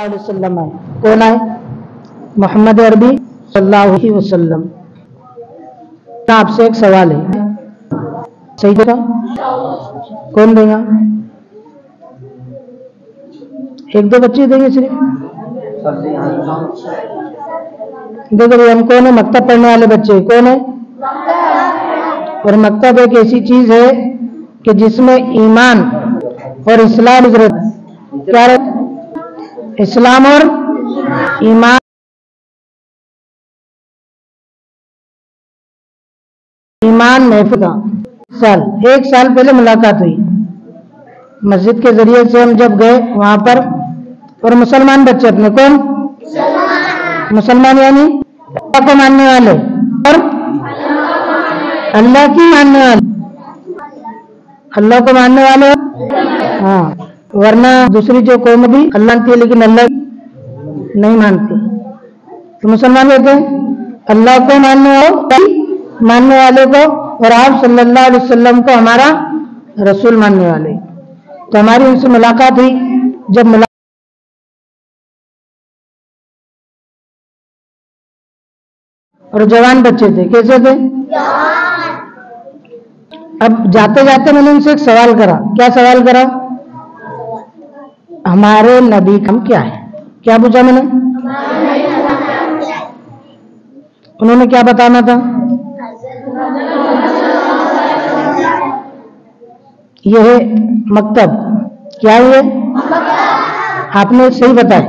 علیہ وسلم آئے. کون آئے؟ محمد عربی صلی اللہ علیہ وسلم. آپ سے ایک سوال ہے, صحیح جگہ کون دے گا؟ ایک دو بچے دیں گے صرف. دیکھو ہم کون ہے؟ مکتب پڑھنے والے بچے کون ہے؟ اور مکتب ایک ایسی چیز ہے کہ جس میں ایمان اور اسلام کیا ہے؟ اسلام اور ایمان. ایمان محفوظ کا ایک سال پہلے ملاقات ہوئی مسجد کے ذریعے سے. ہم جب گئے وہاں پر, اور مسلمان بچے اپنے, کون مسلمان یعنی اللہ کو ماننے والے اور اللہ کی ماننے والے, اللہ کو ماننے والے. ہاں, ورنہ دوسری جو قوم بھی اللہ مانتی ہے لیکن اللہ نہیں مانتی. تو مسلمان کہتے ہیں اللہ کو ماننے والے کو, اور آپ صلی اللہ علیہ وسلم کو ہمارا رسول ماننے والے. تو ہماری ان سے ملاقات ہوئی. جب اور جوان بچے تھے. کیسے تھے؟ اب جاتے جاتے میں نے ان سے ایک سوال کرا. کیا سوال کرا؟ ہمارے نبی کا کیا ہے؟ کیا پوچھا میں نے؟ انہوں نے کیا بتانا تھا؟ یہ ہے مکتب. کیا ہے؟ آپ نے صحیح بتایا.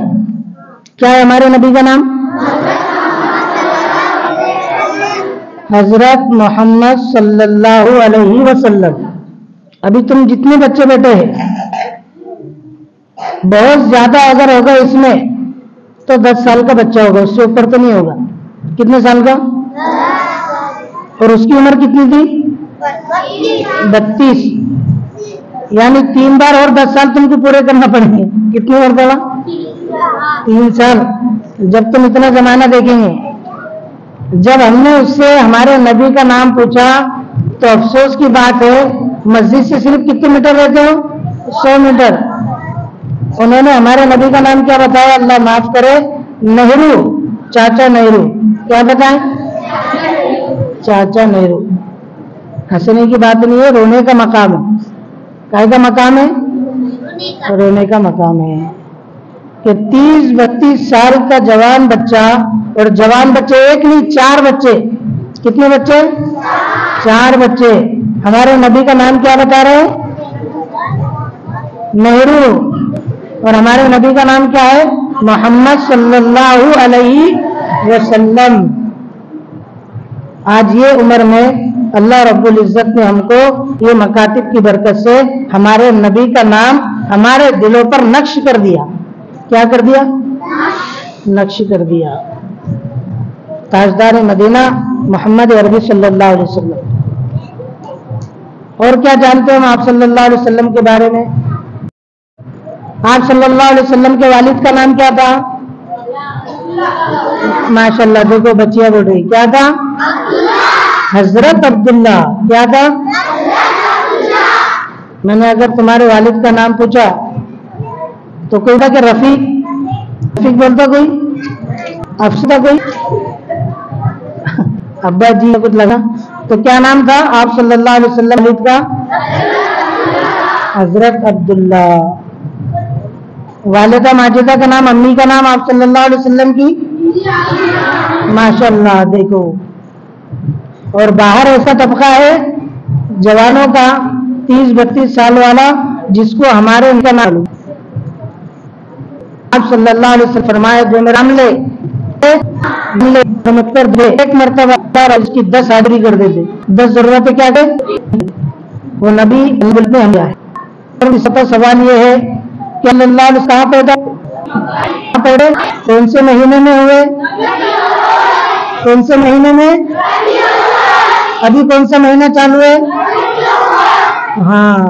کیا ہے ہمارے نبی کا نام؟ حضرت محمد صلی اللہ علیہ وسلم. ابھی تم جتنے بچے بیٹھے ہیں بہت زیادہ اگر ہوگا اس میں تو 10 سال کا بچہ ہوگا, اس سے اوپر تو نہیں ہوگا. کتنے سال کا؟ اور اس کی عمر کتنی تھی؟ 32. یعنی 3 بار اور 10 سال تم کو پورے کرنا پڑیں گے. کتنی عمر پڑا؟ 3 سال. جب تم اتنا زمانہ دیکھیں گے. جب ہم نے اس سے ہمارے نبی کا نام پوچھا تو افسوس کی بات ہے مسجد سے صرف کتنے میٹر رہتے ہو؟ 100 میٹر. انہوں نے ہمارے نبی کا نام کیا بتایا؟ اللہ معاف کرے, نہرو, چاچا نہرو. کیا بتائیں؟ چاچا نہرو. ہنسنے کی بات نہیں ہے, رونے کا مقام ہے. کائے کا مقام ہے؟ رونے کا مقام ہے کہ 30-32 سال کا جوان بچہ, اور جوان بچے ایک نہیں 4 بچے. کتنے بچے؟ 4 بچے. ہمارے نبی کا نام کیا بتا رہے ہیں؟ نہرو. اور ہمارے نبی کا نام کیا ہے؟ محمد صلی اللہ علیہ وسلم. آج یہ عمر میں اللہ رب العزت نے ہم کو یہ مکاتب کی برکت سے ہمارے نبی کا نام ہمارے دلوں پر نقش کر دیا. کیا کر دیا؟ نقش کر دیا. تاجدار مدینہ محمد عربی صلی اللہ علیہ وسلم. اور کیا جانتے ہیں آپ صلی اللہ علیہ وسلم کے بارے میں؟ آپ صلی اللہ علیہ وسلم کے والد کا نام کیا تھا؟ ماشاءاللہ, دیکھو بچیاں بول رہی. کیا تھا؟ حضرت عبداللہ. کیا تھا؟ میں نے اگر تمہارے والد کا نام پوچھا تو کوئی تھا کہ رفیق بولتا, کوئی افسدہ, کوئی ابا جی کچھ لگا. تو کیا نام تھا آپ صلی اللہ علیہ وسلم والد کا؟ حضرت عبداللہ. والدہ ماجدہ کا نام, امی کا نام آپ صلی اللہ علیہ وسلم کی ماشاءاللہ. دیکھو, اور باہر ایسا طبقہ ہے جوانوں کا 30-32 سال والا جس کو ہمارے ان کا نام آپ صلی اللہ علیہ وسلم فرمایا جو میرا نام لے ایک مرتبہ اس کی 10 حاضری کر دیتے. 10 ضرورتیں کیا دے وہ نبی بولتے ہم آئے. اور سطح سوال یہ ہے کہ اللہ علیہ کہاں پیدا, کون سے مہینے میں ہوئے, کون سے مہینے میں, ابھی کون سا مہینہ چالو ہے؟ ہاں.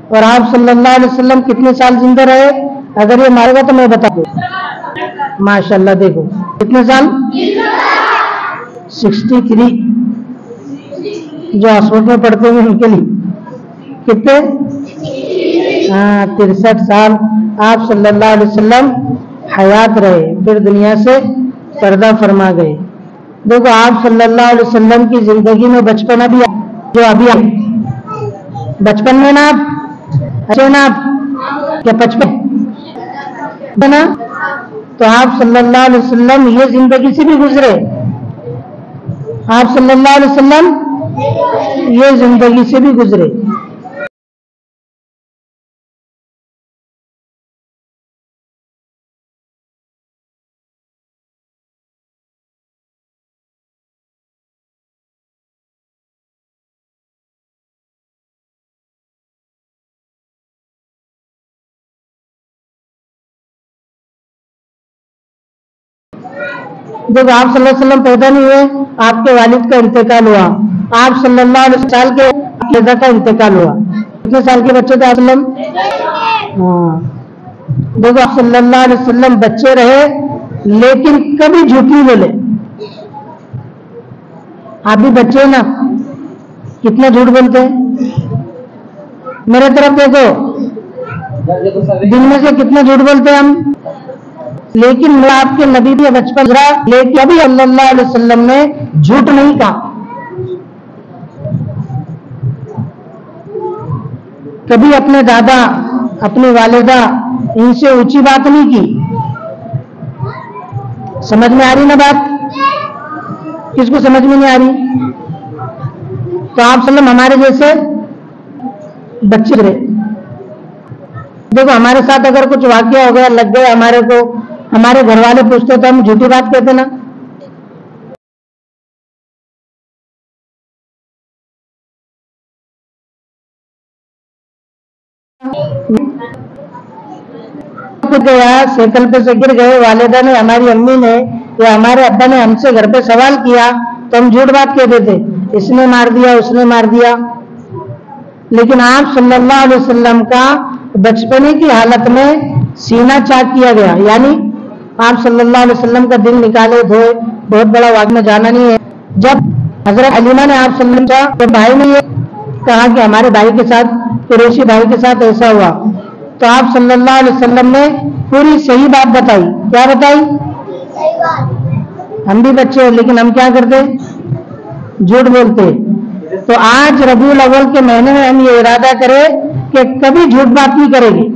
اور آپ صلی اللہ علیہ وسلم کتنے سال زندہ رہے؟ اگر یہ مارے گا تو میں بتا دوں. ماشاءاللہ, دیکھو کتنے سال؟ 63. جو آسپورٹ میں پڑھتے ہیں ان کے لیے کتنے؟ ہاں 63 سال آپ صلی اللہ علیہ وسلم حیات رہے، پھر دنیا سے پردہ فرما گئے۔ دیکھو آپ صلی اللہ علیہ وسلم کی زندگی میں بچپنا بھی جو ابھی بچپن میں نا آپ اچھے نا آپ کیا بچپن نا، تو آپ صلی اللہ علیہ وسلم یہ زندگی سے بھی گزرے، آپ صلی اللہ علیہ وسلم یہ زندگی سے بھی گزرے۔ جب آپ صلی اللہ علیہ وسلم پیدا نہیں ہوئے آپ کے والد کا انتقال ہوا، آپ صلی اللہ علیہ سال کے والدہ کا انتقال ہوا، کتنے سال کے بچے تھے آپ صلی اللہ علیہ وسلم؟ ہاں دیکھو آپ صلی اللہ علیہ وسلم بچے رہے لیکن کبھی جھوٹ نہیں بولے۔ آپ بھی بچے نا، کتنا جھوٹ بولتے ہیں؟ میرے طرف دیکھو، دن میں سے کتنا جھوٹ بولتے ہیں ہم، لیکن میں آپ کے نبی بھی بچپن رہا لیکن ابھی صلی اللہ علیہ وسلم نے جھوٹ نہیں کہا، کبھی اپنے دادا اپنی والدہ ان سے اونچی بات نہیں کی۔ سمجھ میں آ رہی نا بات؟ کس کو سمجھ میں نہیں آ رہی؟ تو آپ صلی اللہ ہمارے جیسے بچے رہے۔ دیکھو ہمارے ساتھ اگر کچھ واقعہ ہو گیا لگ گیا ہمارے کو، ہمارے گھر والے پوچھتے تو ہم جھوٹی بات کہتے نا۔ گیا سائیکل پہ سے گر گئے، والدہ نے ہماری امی نے یا ہمارے ابا نے ہم سے گھر پہ سوال کیا تو ہم جھوٹ بات کہتے تھے، اس نے مار دیا اس نے مار دیا۔ لیکن آپ صلی اللہ علیہ وسلم کا بچپنے کی حالت میں سینہ چاک کیا گیا، یعنی آپ صلی اللہ علیہ وسلم کا دل نکالے دھوئے، بہت بڑا واقعہ میں جانا نہیں ہے۔ جب حضرت علیمہ نے آپ صلی اللہ علیہ وسلم کا بھائی نے یہ کہا کہ ہمارے بھائی کے ساتھ قریشی بھائی کے ساتھ ایسا ہوا تو آپ صلی اللہ علیہ وسلم نے پوری صحیح بات بتائی۔ کیا بتائی؟ ہم بھی بچے ہیں لیکن ہم کیا کرتے؟ جھوٹ بولتے۔ تو آج ربیع الاول کے مہینے میں ہم یہ ارادہ کریں کہ کبھی جھوٹ بات نہیں کرے گی،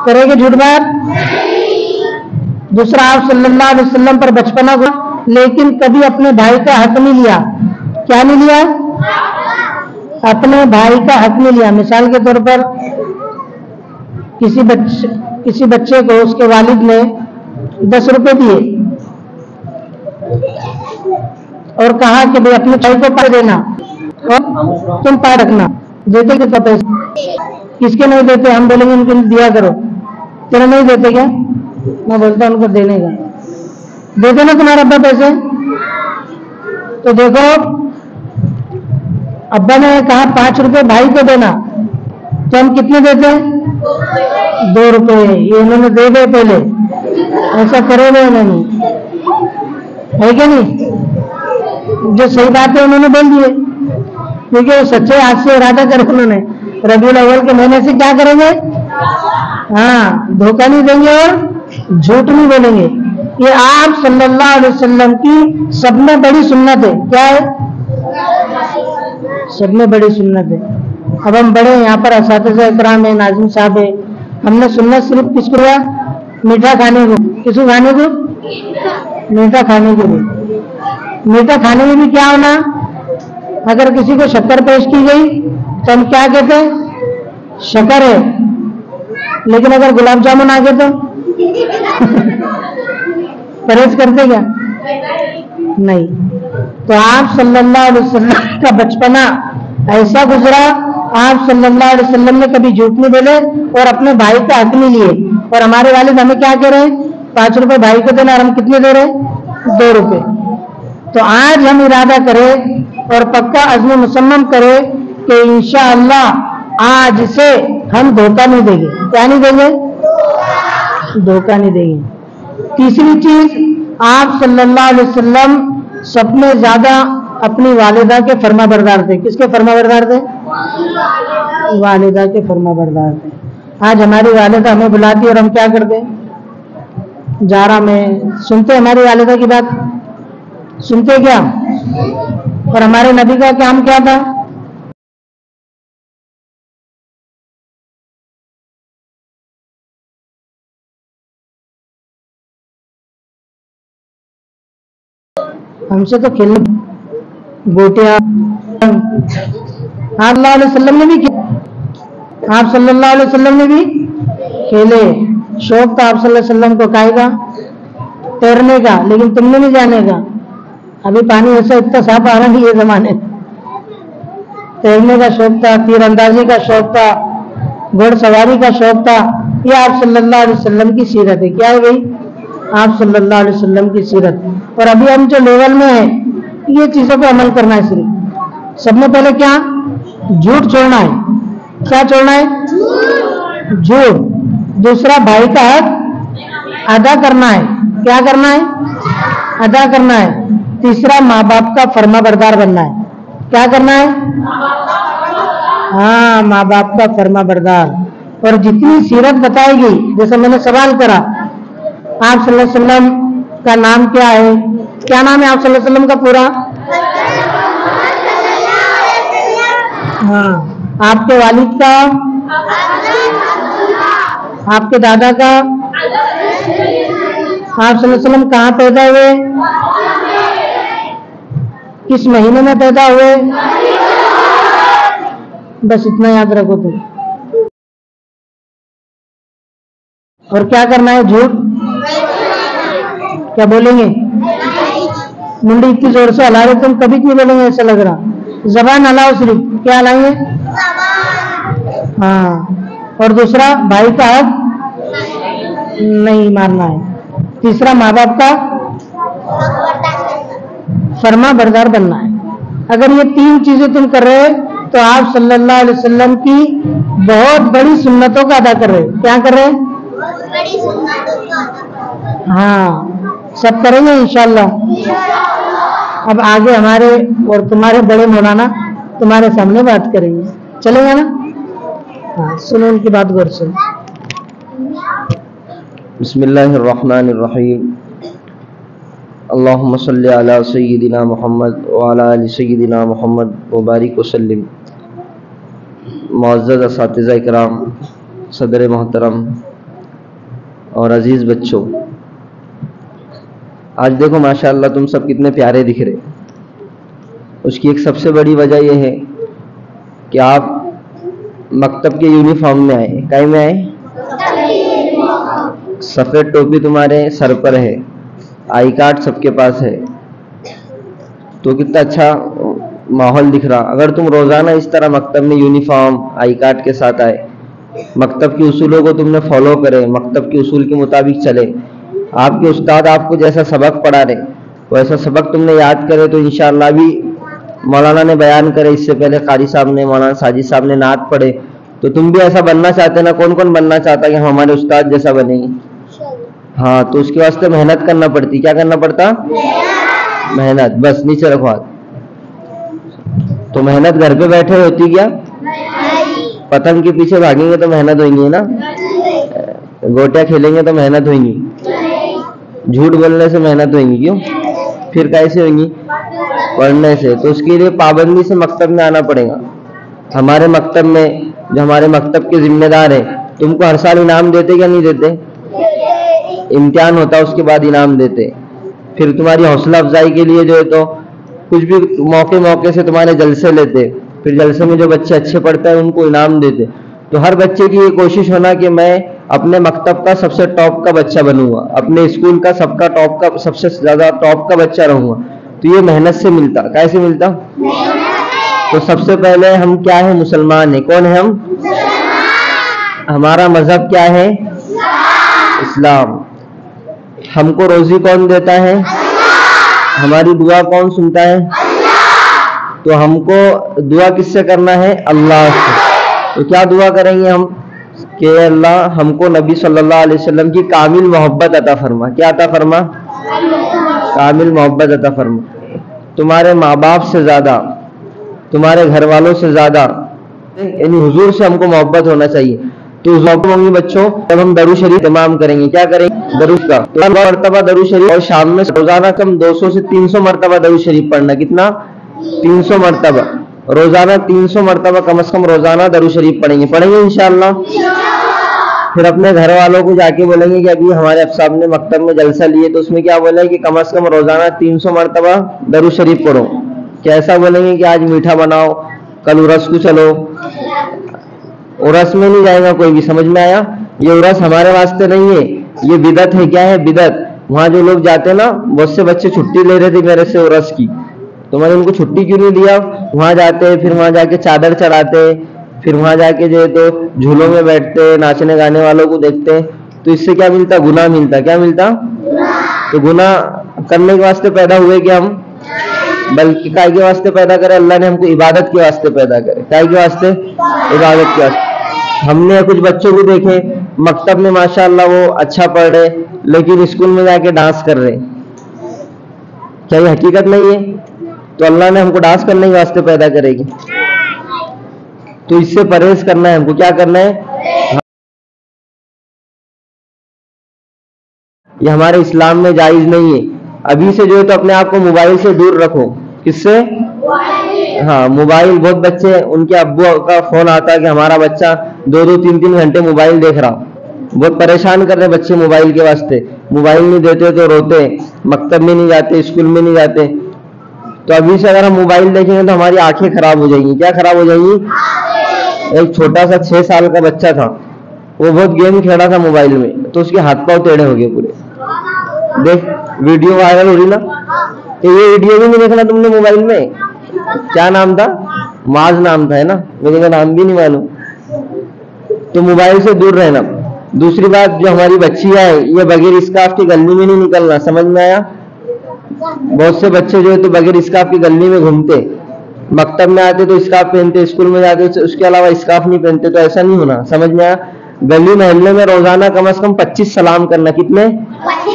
کرے گی جھوٹ بات؟ دوسرا آپ صلی اللہ علیہ وسلم پر بچپنا ہوا لیکن کبھی اپنے بھائی کا حق نہیں لیا۔ کیا نہیں لیا؟ اپنے بھائی کا حق نہیں لیا۔ مثال کے طور پر کسی بچے کو اس کے والد نے 10 روپے دیے اور کہا کہ بھائی اپنے بھائی کو پائے دینا اور تم پائے رکھنا، دیتے کتنا پیسے؟ کس کے نہیں دیتے؟ ہم بولیں گے ان کو دیا کرو، تیرا نہیں دیتے کیا؟ میں بولتا ان کو دینے کا، دیتے نا تمہارا ابا پیسے؟ تو دیکھو ابا نے کہا 5 روپے بھائی کو دینا تو ہم کتنے دیتے ہیں؟ 2 روپے۔ یہ انہوں نے دے گئے پہلے، ایسا کرے گا انہوں نے، ہے کہ نہیں؟ جو صحیح بات ہے انہوں نے بول دیے کیونکہ وہ سچے ہاتھ سے ارادہ کرے انہوں نے ربیع الاول کے مہینے سے کیا کریں گے؟ ہاں دھوکہ نہیں دیں گے اور جھوٹ نہیں بولیں گے۔ یہ آپ صلی اللہ علیہ وسلم کی سب میں بڑی سنت ہے۔ کیا ہے؟ سب میں بڑی سنت ہے۔ اب ہم بڑے یہاں پر اساتذہ اکرام ہیں، ناظم صاحب ہیں، ہم نے سنت صرف کس کو دیا؟ میٹھا کھانے کو۔ کس کو کھانے کو؟ میٹھا کھانے کو بھی۔ میٹھا کھانے میں بھی کیا ہونا؟ اگر کسی کو شکر پیش کی گئی تو ہم کیا کہتے ہیں؟ شکر ہے۔ لیکن اگر گلاب جامن آ گئے تو پرہیز کرتے کیا؟ نہیں۔ تو آپ صلی اللہ علیہ وسلم کا بچپنا ایسا گزرا، آپ صلی اللہ علیہ وسلم نے کبھی جھوٹ نہیں بولے اور اپنے بھائی کا حق نہیں لیے۔ اور ہمارے والد ہمیں کیا کہہ رہے ہیں؟ 5 روپے بھائی کو دینا اور ہم کتنے دے رہے ہیں؟ 2 روپے۔ تو آج ہم ارادہ کریں اور پکا عزم مصمم کریں کہ انشاءاللہ آج سے ہم دھوکہ نہیں دیں گے۔ کیا نہیں دیں گے؟ دھوکہ نہیں دیں گے۔ تیسری چیز، آپ صلی اللہ علیہ وسلم سب میں زیادہ اپنی والدہ کے فرما بردار تھے۔ کس کے فرما بردار تھے؟ والدہ کے فرما بردار تھے. آج ہماری والدہ ہمیں بلاتی اور ہم کیا کرتے؟ جا رہا میں سنتے ہماری والدہ کی بات؟ سنتے کیا؟ اور ہمارے نبی کا کام کیا تھا؟ ہم سے تو کھیل گوٹیاں. آپ صلی اللہ علیہ وسلم نے بھی آپ صلی اللہ علیہ وسلم نے بھی کھیلے. شوق تھا آپ صلی اللہ علیہ وسلم کو کائے گا تیرنے کا, لیکن تم نے نہیں جانے کا. ابھی پانی ایسا اتنا صاف آ رہا نہیں یہ زمانے. تیرنے کا شوق تھا, تیر اندازی کا شوق تھا, گھوڑ سواری کا شوق تھا. یہ آپ صلی اللہ علیہ وسلم کی سیرت ہے. کیا ہے بھائی؟ آپ صلی اللہ علیہ وسلم کی سیرت. اور ابھی ہم جو لیول میں ہیں یہ چیزوں پہ عمل کرنا ہے. صرف سب میں پہلے کیا؟ جھوٹ چھوڑنا ہے. کیا چھوڑنا ہے؟ جھوٹ. دوسرا بھائی کا حق ادا کرنا ہے. کیا کرنا ہے؟ ادا کرنا ہے. تیسرا ماں باپ کا فرما بردار بننا ہے. کیا کرنا ہے؟ ہاں, ماں باپ کا فرما بردار. اور جتنی سیرت بتائے گی, جیسے میں نے سوال کرا آپ صلی اللہ علیہ وسلم کا نام کیا ہے؟ کیا نام ہے آپ صلی اللہ علیہ وسلم کا پورا؟ ہاں. آپ کے والد کا, آپ کے دادا کا, آپ صلی اللہ علیہ وسلم کہاں پیدا ہوئے, کس مہینے میں پیدا ہوئے, بس اتنا یاد رکھو تم. اور کیا کرنا ہے؟ جھوٹ. کیا بولیں گے؟ منڈی اتنی زور سے ہلا رہے تم کبھی نہیں بولیں گے ایسا لگ رہا. زبان ہلاؤ صرف. کیا ہلائیں گے؟ ہاں. اور دوسرا بھائی کا حق نہیں ماننا ہے. تیسرا ماں باپ کا فرما بردار بننا ہے. اگر یہ تین چیزیں تم کر رہے تو آپ صلی اللہ علیہ وسلم کی بہت بڑی سنتوں کا ادا کر رہے. کیا کر رہے؟ ہاں, سب کریں گے انشاءاللہ. اب آگے ہمارے اور تمہارے بڑے مولانا تمہارے سامنے بات کریں گے. چلے گا نا؟ ہاں, سنو ان کی بات غور سے. بسم اللہ الرحمن الرحیم. اللہم صلی علی سیدنا محمد وعلی آل سیدنا محمد وبارک وسلم. معزز اساتذہ اکرام, صدر محترم اور عزیز بچوں, آج دیکھو ماشاءاللہ تم سب کتنے پیارے دکھ رہے. اس کی ایک سب سے بڑی وجہ یہ ہے کہ آپ مکتب کے یونیفارم میں آئے. کہیں میں آئے؟ سفید ٹوپی تمہارے سر پر ہے, آئی کارڈ سب کے پاس ہے, تو کتنا اچھا ماحول دکھ رہا. اگر تم روزانہ اس طرح مکتب میں یونیفارم آئی کارڈ کے ساتھ آئے, مکتب کے اصولوں کو تم نے فالو کرے, مکتب کے اصول کے مطابق چلے, آپ کے استاد آپ کو جیسا سبق پڑھا رہے ویسا سبق تم نے یاد کرے, تو انشاءاللہ بھی مولانا نے بیان کرے, اس سے پہلے قاری صاحب نے, مولانا ساجد صاحب نے نعت پڑھے, تو تم بھی ایسا بننا چاہتے نا؟ کون کون بننا چاہتا کہ ہم ہمارے استاد جیسا بنیں گے؟ ہاں, تو اس کے واسطے محنت کرنا پڑتی. کیا کرنا پڑتا؟ محنت. بس نیچے رکھو ہاتھ. تو محنت گھر پہ بیٹھے ہوتی کیا؟ پتنگ کے پیچھے بھاگیں گے تو محنت ہوئیں گی نا, گوٹیاں کھیلیں گے تو محنت ہوئیں گی, جھوٹ بولنے سے محنت ہوئیں گی. کیوں؟ پھر کیسے ہوئیں گی؟ پڑھنے سے. تو اس کے لیے پابندی سے مکتب میں آنا پڑے گا. ہمارے مکتب میں جو ہمارے مکتب کے ذمہ دار ہیں, تم کو ہر سال انعام دیتے کیا نہیں دیتے؟ امتحان ہوتا اس کے بعد انعام دیتے. پھر تمہاری حوصلہ افزائی کے لیے جو ہے تو کچھ بھی موقع سے تمہارے جلسے لیتے, پھر جلسے میں جو بچے اچھے پڑھتے ہیں ان کو انعام دیتے. تو ہر بچے کی یہ کوشش ہونا کہ میں اپنے مکتب کا سب سے ٹاپ کا بچہ بنوں گا, اپنے اسکول کا سب سے زیادہ ٹاپ کا بچہ رہوں گا. تو یہ محنت سے ملتا. کیسے ملتا؟ تو سب سے پہلے ہم کیا ہیں؟ مسلمان ہیں. کون ہیں ہم؟ ہمارا مذہب کیا ہے؟ اسلام. ہم کو روزی کون دیتا ہے؟ ہماری دعا کون سنتا ہے؟ تو ہم کو دعا کس سے کرنا ہے؟ اللہ سے. تو کیا دعا کریں گے ہم؟ کہ اللہ ہم کو نبی صلی اللہ علیہ وسلم کی کامل محبت عطا فرما. کیا عطا فرما؟ کامل محبت عطا فرما. تمہارے ماں باپ سے زیادہ, تمہارے گھر والوں سے زیادہ یعنی حضور سے ہم کو محبت ہونا چاہیے. تو محبت ہوں گی بچوں جب ہم درود شریف تمام کریں گے. کیا کریں گے؟ درود کا 100 مرتبہ درود شریف, اور شام میں روزانہ کم 200 سے 300 مرتبہ درود شریف پڑھنا. کتنا؟ 300 مرتبہ روزانہ. 300 مرتبہ کم از کم روزانہ درود شریف پڑھیں گے انشاءاللہ. پھر اپنے گھر والوں کو جا کے بولیں گے کہ ابھی ہمارے افساب نے مکتب میں جلسہ لیے تو اس میں کیا بولے کہ کم از کم روزانہ 300 مرتبہ درود شریف پڑھو. کیسا بولیں گے کہ آج میٹھا بناؤ, کل عرس کو چلو. عرس میں نہیں جائے گا کوئی بھی, سمجھ میں آیا؟ یہ عرس ہمارے واسطے نہیں ہے, یہ بدعت ہے. کیا ہے بدعت؟ وہاں جو لوگ جاتے نا, بہت سے بچے چھٹی لے رہے تھے میرے سے عرس کی, تو میں نے ان کو چھٹی کیوں نہیں دیا. وہاں جاتے, پھر وہاں جا کے چادر چڑھاتے, پھر وہاں جا کے جو ہے تو جھولوں میں بیٹھتے, ناچنے گانے والوں کو دیکھتے. تو اس سے کیا ملتا؟ گناہ ملتا. کیا ملتا؟ تو گناہ کرنے کے واسطے پیدا ہوئے کہ ہم, بلکہ کائے کے واسطے پیدا کرے اللہ نے ہم کو؟ عبادت کے واسطے پیدا کرے. کائے کے واسطے؟ عبادت کے واسطے. ہم نے کچھ بچوں کو دیکھے مکتب میں ماشاءاللہ وہ اچھا پڑھ رہے, لیکن اسکول میں جا کے ڈانس کر رہے. کیا یہ حقیقت نہیں ہے؟ تو اللہ نے ہم کو ڈانس کرنے کے واسطے پیدا کرے گی. تو اس سے پرہیز کرنا ہے ہم کو. کیا کرنا ہے؟ یہ ہمارے اسلام میں جائز نہیں ہے. ابھی سے جو ہے تو اپنے آپ کو موبائل سے دور رکھو. کس سے؟ ہاں, موبائل. بہت بچے ان کے ابو کا فون آتا ہے کہ ہمارا بچہ 2-3 گھنٹے موبائل دیکھ رہا. بہت پریشان کر رہے بچے موبائل کے واسطے. موبائل نہیں دیتے تو روتے, مکتب میں نہیں جاتے, اسکول میں نہیں جاتے. تو ابھی سے اگر ہم موبائل دیکھیں گے تو ہماری آنکھیں خراب ہو جائیں گی. کیا خراب ہو جائیں گی؟ ایک چھوٹا سا 6 سال کا بچہ تھا, وہ بہت گیم کھیلا تھا موبائل میں, تو اس کے ہاتھ پاؤں ٹیڑھے ہو گئے پورے. دیکھ ویڈیو وائرل ہو رہی نا, تو یہ ویڈیو بھی نہیں دیکھنا تم نے موبائل میں. کیا نام تھا؟ معاذ نام تھا, ہے نا؟ مجھے کا نام بھی نہیں معلوم. تو موبائل سے دور رہنا. دوسری بات, جو ہماری بچیاں ہیں یہ بغیر اسکارف کی گلی میں نہیں نکلنا. سمجھ میں آیا؟ بہت سے بچے جو ہے تو بغیر اسکارف کی گلی میں گھومتے, مکتب میں آتے تو اسکارف پہنتے, اسکول میں جاتے اس کے علاوہ اسکارف نہیں پہنتے. تو ایسا نہیں ہونا. سمجھ میں آیا؟ گلی محلے میں روزانہ کم از کم 25 سلام کرنا. کتنے؟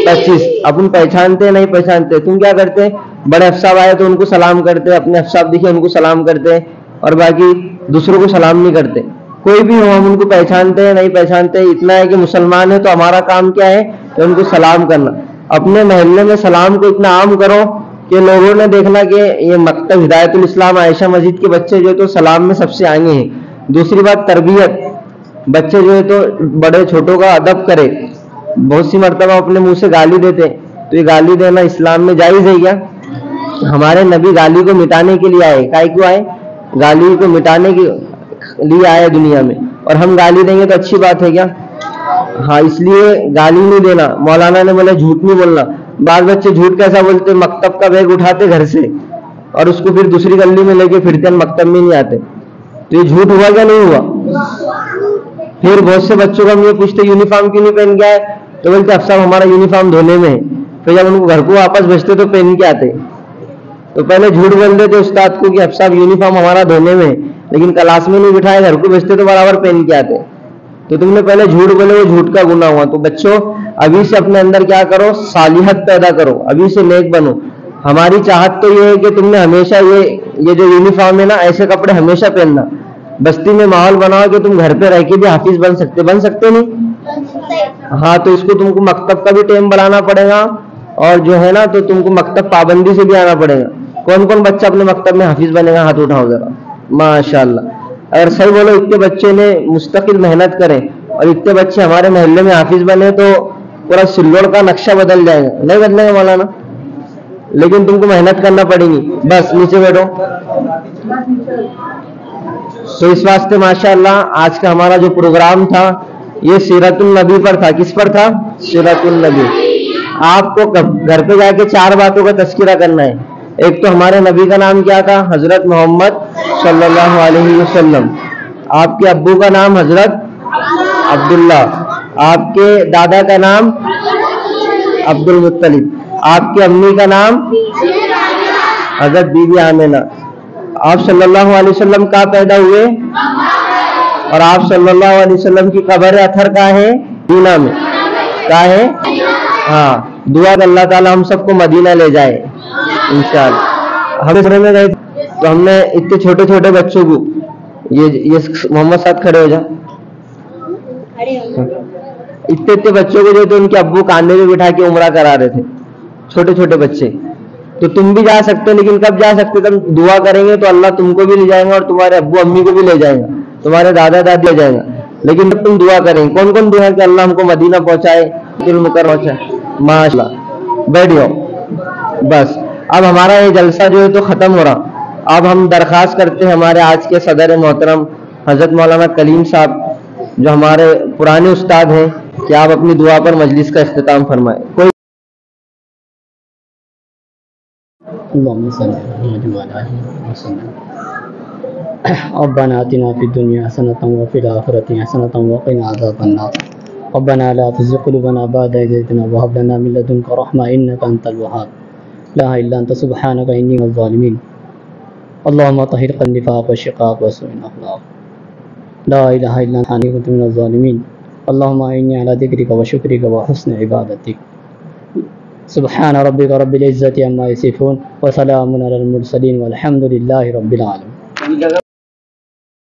25. اپن پہچانتے نہیں پہچانتے. تم کیا کرتے؟ بڑے افساب آئے تو ان کو سلام کرتے, اپنے افساب دکھے ان کو سلام کرتے, اور باقی دوسروں کو سلام نہیں کرتے. کوئی بھی ہو, ہم ان کو پہچانتے ہیں نہیں پہچانتے, اتنا ہے کہ مسلمان ہے تو ہمارا کام کیا ہے کہ ان کو سلام کرنا. اپنے محلے میں سلام کو اتنا عام کرو کہ لوگوں نے دیکھنا کہ یہ مکتب ہدایت الاسلام عائشہ مسجد کے بچے جو ہے تو سلام میں سب سے آگے ہیں. دوسری بات, تربیت. بچے جو ہے تو بڑے چھوٹوں کا ادب کرے. بہت سی مرتبہ اپنے منہ سے گالی دیتے, تو یہ گالی دینا اسلام میں جائز ہے کیا؟ ہمارے نبی گالی کو مٹانے کے لیے آئے. کائے کیوں آئے؟ گالی کو مٹانے کے لیے آئے دنیا میں, اور ہم گالی دیں گے تو اچھی بات ہے کیا؟ ہاں, اس لیے گالی نہیں دینا. مولانا نے بولے جھوٹ نہیں بولنا. بعض بچے جھوٹ کیسا بولتے؟ مکتب کا بیگ اٹھاتے گھر سے اور اس کو پھر دوسری گلی میں لے کے پھرتے, مکتب میں نہیں آتے. تو یہ جھوٹ ہوا کیا نہیں ہوا؟ پھر بہت سے بچوں کو ہم یہ پوچھتے یونیفارم کیوں نہیں پہن کے آئے, تو بولتے افسر ہمارا یونیفارم دھونے میں ہے. پھر جب ان کو گھر کو واپس بھیجتے تو پہن کے آتے. تو پہلے جھوٹ بول دیتے استاد کو کہ افسر یونیفارم ہمارا دھونے میں ہے, لیکن کلاس میں نہیں بٹھائے, گھر کو بھیجتے تو برابر پہن کے آتے. تو تم نے پہلے جھوٹ بولے, وہ جھوٹ کا گناہ ہوا. تو بچوں ابھی سے اپنے اندر کیا کرو؟ صالحت پیدا کرو, ابھی سے نیک بنو. ہماری چاہت تو یہ ہے کہ تم نے ہمیشہ یہ جو یونیفارم ہے نا, ایسے کپڑے ہمیشہ پہننا. بستی میں ماحول بناؤ کہ تم گھر پہ رہ کے بھی حافظ بن سکتے نہیں. ہاں, تو اس کو تم کو مکتب کا بھی ٹائم بڑھانا پڑے گا, اور جو ہے نا تو تم کو مکتب پابندی سے بھی آنا پڑے گا. کون کون بچہ اپنے مکتب میں حافظ بنے گا؟ ہاتھ اٹھاؤ ذرا. ماشاءاللہ. اگر صحیح بولو, اتنے بچے نے مستقل محنت کریں اور اتنے بچے ہمارے محلے میں حافظ بنے تو پورا سلوڑ کا نقشہ بدل جائے گا. نہیں بدلے گا مولانا, لیکن تم کو محنت کرنا پڑے گی. بس نیچے بیٹھو. تو اس واسطے ماشاءاللہ آج کا ہمارا جو پروگرام تھا یہ سیرت النبی پر تھا. کس پر تھا؟ سیرت النبی. آپ کو گھر پہ جا کے 4 باتوں کا تذکرہ کرنا ہے. ایک تو ہمارے نبی کا نام کیا تھا؟ حضرت محمد صلی اللہ علیہ وسلم. آپ کے ابو کا نام حضرت عبداللہ. آپ کے دادا کا نام عبد المطلب. آپ کی امی کا نام حضرت بی بی آمنہ. آپ صلی اللہ علیہ وسلم کہاں پیدا ہوئے؟ اور آپ صلی اللہ علیہ وسلم کی قبر اطہر کہاں ہے؟ مدینہ میں. کہاں ہے؟ ہاں, دعا کہ اللہ تعالی ہم سب کو مدینہ لے جائے انشاءاللہ. ہم میں گئے تو ہم نے اتنے چھوٹے چھوٹے بچوں کو یہ محمد صاحب کھڑے ہو جا. اتنے اتنے بچوں کو جو تھے ان کے ابو کاندھے میں بٹھا کے عمرہ کرا رہے تھے, چھوٹے چھوٹے بچے. تو تم بھی جا سکتے, لیکن کب جا سکتے؟ تم دعا کریں گے تو اللہ تم کو بھی لے جائیں گا اور تمہارے ابو امی کو بھی لے جائیں گا, تمہارے دادا دادی لے جائیں گا. لیکن جب تم دعا کریں گے, کون کون دعا ہے کہ اللہ ہم کو مدینہ پہنچائے, مکرمہ پہنچائے؟ ماشاء اللہ, بیٹھ جاؤ بس. اب ہمارا یہ جلسہ جو ہے تو ختم ہو رہا. اب ہم درخواست کرتے ہیں ہمارے آج کے صدر محترم حضرت مولانا کلیم صاحب جو ہمارے پرانے استاد ہیں کہ آپ اپنی دعا پر مجلس کا اختتام فرمائیں. کوئی اللهم صل على محمد وعلى آله وسلم. ربنا آتنا في الدنيا حسنة وفي الآخرة حسنة وقنا عذاب النار. ربنا لا تزغ قلوبنا بعد إذ هديتنا وهب لنا من لدنك رحمة إنك أنت الوهاب. لا إله إلا أنت سبحانك إني من الظالمين. اللهم طهر قلبي من النفاق والشقاق وسوء الأخلاق. لا إله إلا أنت إني كنت من الظالمين. اللهم أعني على ذكرك وشكرك وحسن عبادتك. سبحان ربك رب العزة عما يصفون وسلام على المرسلين والحمد لله رب العالمين.